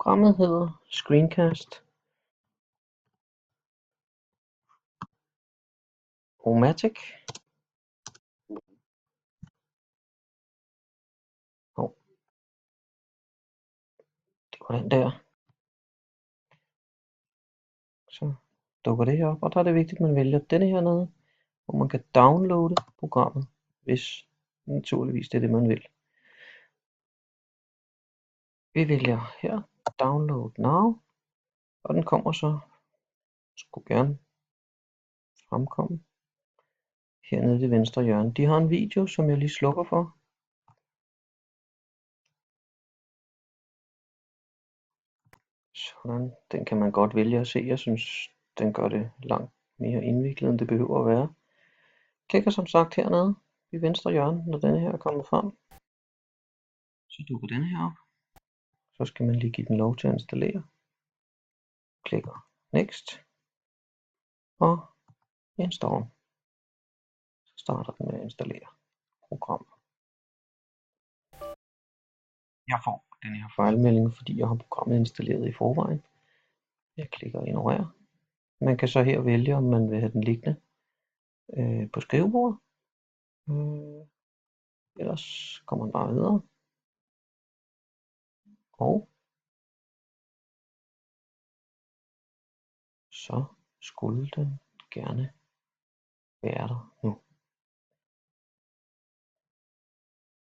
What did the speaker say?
Programmet hedder Screencast O-Matic. Det var den der. Så dukker det her op, og der er det vigtigt, at man vælger denne her nede, hvor man kan downloade programmet, hvis naturligvis det er det, man vil. Vi vælger her Download Now, og den kommer så, skulle gerne fremkomme hernede i det venstre hjørne. De har en video, som jeg lige slukker for. Sådan, den kan man godt vælge at se. Jeg synes, den gør det langt mere indviklet, end det behøver at være. Klikker som sagt hernede i venstre hjørne, når denne her er kommet frem. Så dukker denne her op. Så skal man lige give den lov til at installere. Klikker Next. Og Install. Så starter den med at installere programmet. Jeg får den her fejlmelding, fordi jeg har programmet installeret i forvejen. Jeg klikker Ignorer. Man kan så her vælge, om man vil have den liggende på skrivebordet. Ellers kommer man bare videre. Og så skulle den gerne være der nu.